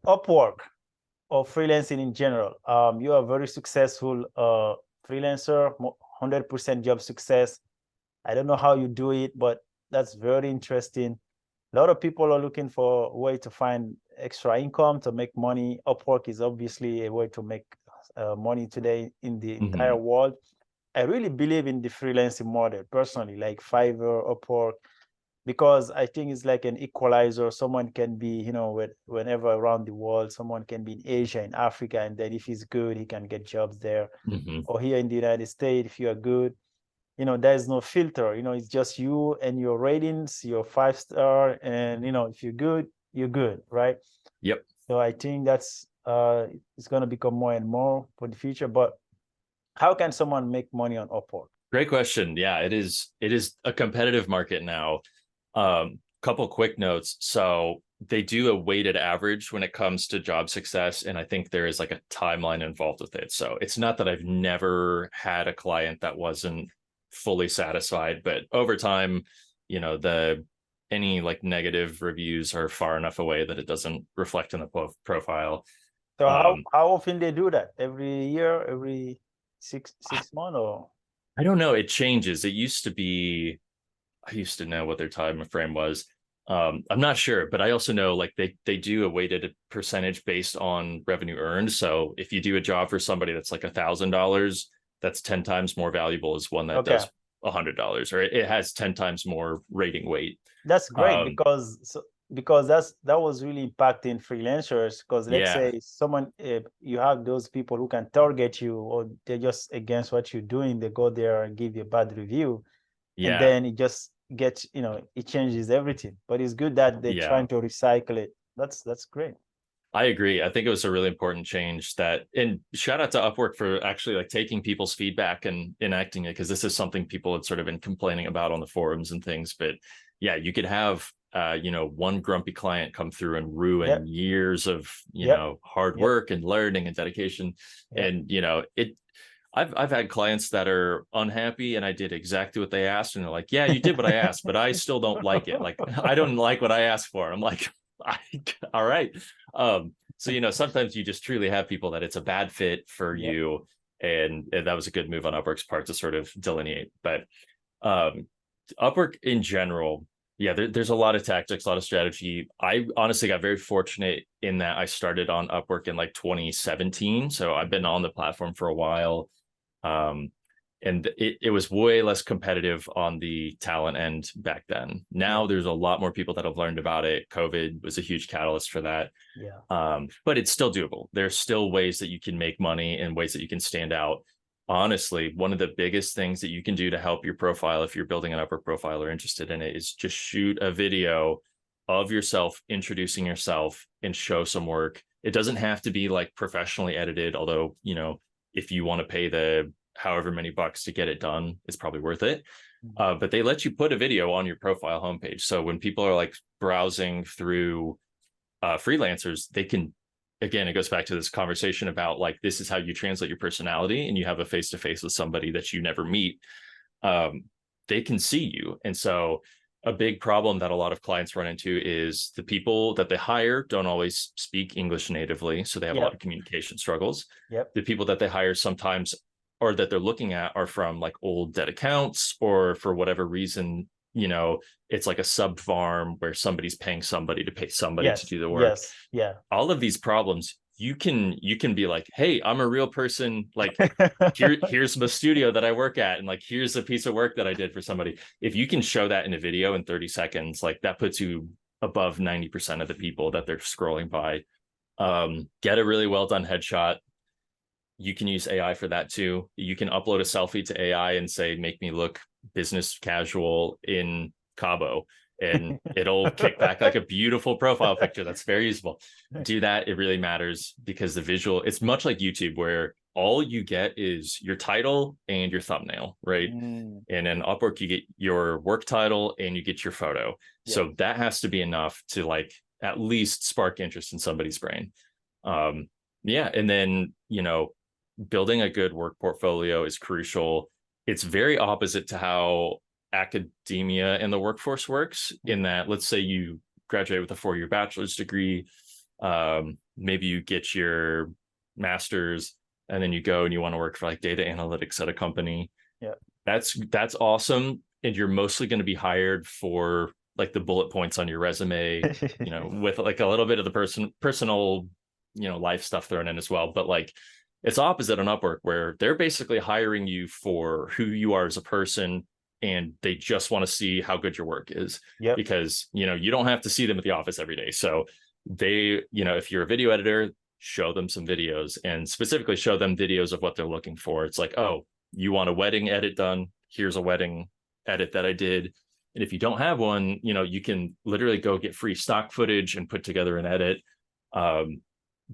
Upwork or freelancing in general. You are a very successful freelancer, 100% job success. I don't know how you do it, but that's very interesting. A lot of people are looking for a way to find extra income to make money. Upwork is obviously a way to make money today in the entire world. I really believe in the freelancing model personally, like Fiverr, Upwork, because I think it's like an equalizer. Someone can be, whenever around the world, someone can be in Asia, in Africa, and then if he's good, he can get jobs there. Or here in the United States, if you are good, there's no filter, it's just you and your ratings, your 5-star, and if you're good, you're good, right? Yep. So I think that's it's going to become more and more for the future. But how can someone make money on Upwork? Great question. Yeah, it is a competitive market now. Couple quick notes. So they do a weighted average when it comes to job success, and I think there is like a timeline involved with it. So it's not that I've never had a client that wasn't fully satisfied, but over time, any like negative reviews are far enough away that it doesn't reflect in the profile. So how often they do that? Every year, every six months, or? I don't know. It changes. It used to be, I used to know what their time frame was. I'm not sure, but I also know like they do a weighted percentage based on revenue earned. So if you do a job for somebody that's like $1,000, that's 10 times more valuable as one that does $100, or it has 10 times more rating weight. That's great because that was really impacting freelancers. Because let's say someone, you have those people who can target you, or they're just against what you're doing, they go there and give you a bad review, and then it just gets, it changes everything. But it's good that they're trying to recycle it. That's great. I agree. I think it was a really important change and shout out to Upwork for actually like taking people's feedback and enacting it, because this is something people had sort of been complaining about on the forums and things. But yeah, you could have one grumpy client come through and ruin years of hard work and learning and dedication. And I've had clients that are unhappy and I did exactly what they asked, and they're like, yeah, you did what I asked, but I still don't like it. Like, I don't like what I asked for. I'm like, all right. So sometimes you just truly have people that it's a bad fit for you, and that was a good move on Upwork's part to sort of delineate. But Upwork in general, there's a lot of tactics, a lot of strategy. I honestly got very fortunate in that I started on Upwork in like 2017, so I've been on the platform for a while. And it was way less competitive on the talent end back then. Now there's a lot more people that have learned about it. COVID was a huge catalyst for that. But it's still doable. There's still ways that you can make money and ways that you can stand out. Honestly, one of the biggest things that you can do to help your profile, if you're building an Upwork profile or interested in it, is just shoot a video of yourself introducing yourself and show some work. It doesn't have to be like professionally edited, although, if you want to pay the however many bucks to get it done, it's probably worth it. But they let you put a video on your profile homepage. So when people are like browsing through freelancers, they can, again, it goes back to this conversation about like, this is how you translate your personality, and you have a face-to-face with somebody that you never meet. They can see you. And so a big problem that a lot of clients run into is the people that they hire don't always speak English natively. So they have a lot of communication struggles. The people that they hire sometimes, or that they're looking at, are from like old dead accounts, or for whatever reason, it's like a sub farm where somebody's paying somebody to pay somebody to do the work. All of these problems, you can be like, hey, I'm a real person. Like here's the studio that I work at, and like, here's a piece of work that I did for somebody. If you can show that in a video in 30 seconds, like that puts you above 90% of the people that they're scrolling by. Get a really well done headshot. You can use AI for that too. You can upload a selfie to AI and say, make me look business casual in Cabo, and it'll kick back like a beautiful profile picture that's very useful. Do that. It really matters, because the visual, it's much like YouTube, where all you get is your title and your thumbnail, right? And in Upwork, you get your work title and you get your photo. So that has to be enough to like at least spark interest in somebody's brain. And then, building a good work portfolio is crucial. It's very opposite to how academia and the workforce works, in that, let's say you graduate with a 4-year bachelor's degree, maybe you get your master's, and then you go and you want to work for like data analytics at a company. Yeah. That's awesome. And you're mostly going to be hired for like the bullet points on your resume, with like a little bit of the personal, life stuff thrown in as well. But like, it's opposite on Upwork, where they're basically hiring you for who you are as a person, and they just want to see how good your work is. Yep. Because, you don't have to see them at the office every day. So they, if you're a video editor, show them some videos, and specifically show them videos of what they're looking for. It's like, oh, you want a wedding edit done? Here's a wedding edit that I did. And if you don't have one, you can literally go get free stock footage and put together an edit.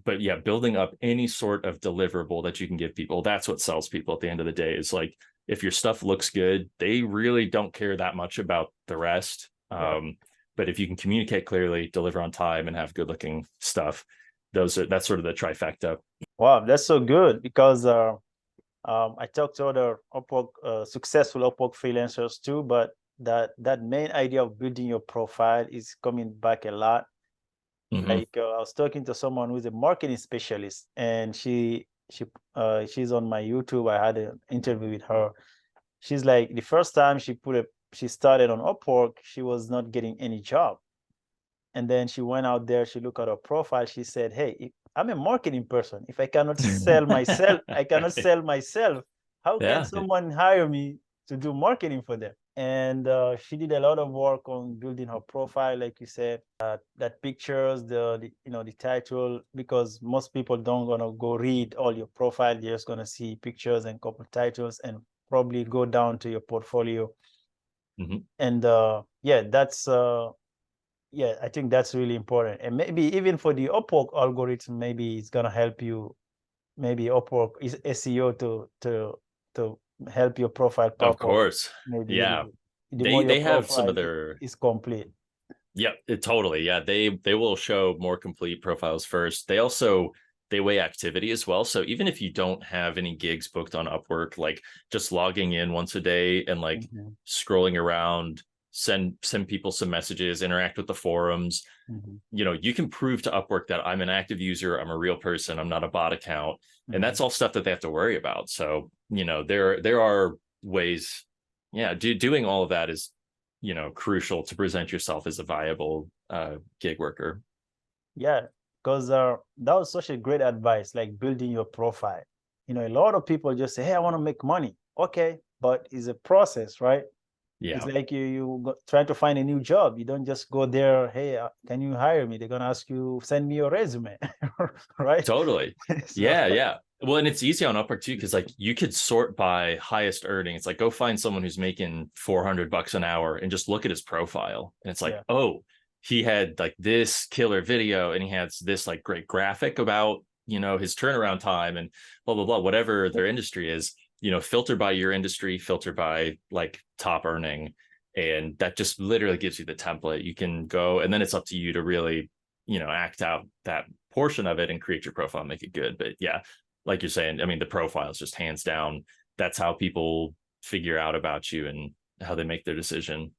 But yeah, building up any sort of deliverable that you can give people, that's what sells people at the end of the day. Is like, if your stuff looks good, they really don't care that much about the rest. But if you can communicate clearly, deliver on time, and have good looking stuff, that's sort of the trifecta. Wow, that's so good, because I talked to other Upwork, successful Upwork freelancers too, but that main idea of building your profile is coming back a lot. Mm-hmm. Like I was talking to someone who's a marketing specialist, and she's on my YouTube. I had an interview with her. She's like, the first time she started on Upwork, she was not getting any job. And then she went out there, she looked at her profile, she said, hey, I'm a marketing person. If I cannot sell myself, I cannot sell myself. How can someone hire me to do marketing for them? And she did a lot of work on building her profile, like you said, that pictures, the title, because most people don't gonna go read all your profile. They're just gonna see pictures and couple titles, and probably go down to your portfolio. Mm-hmm. And I think that's really important. And maybe even for the Upwork algorithm, maybe it's gonna help you. Maybe Upwork is SEO to help your profile pop up. Of course. Maybe yeah. The more they your have some of profile their is complete. Yeah, totally. Yeah, they will show more complete profiles first. They weigh activity as well. So even if you don't have any gigs booked on Upwork, like just logging in once a day and like scrolling around, send people some messages, interact with the forums, you can prove to Upwork that I'm an active user, I'm a real person, I'm not a bot account. And that's all stuff that they have to worry about. So, there are ways, doing all of that is, crucial to present yourself as a viable gig worker. Yeah, because that was such a great advice, like building your profile. A lot of people just say, hey, I want to make money. Okay, but it's a process, right? Yeah. It's like you trying to find a new job. You don't just go there, hey, can you hire me? They're going to ask you, send me your resume, right? Totally. Yeah. Well, and it's easy on Upwork too, because like you could sort by highest earning. It's like, go find someone who's making $400 an hour and just look at his profile. And it's like, oh, he had like this killer video, and he has this like great graphic about, his turnaround time and blah, blah, blah, whatever their industry is, filter by your industry, filter by like top earning. And that just literally gives you the template. You can go, and then it's up to you to really, act out that portion of it and create your profile and make it good. But yeah, like you're saying, I mean, the profile is just hands down. That's how people figure out about you and how they make their decision.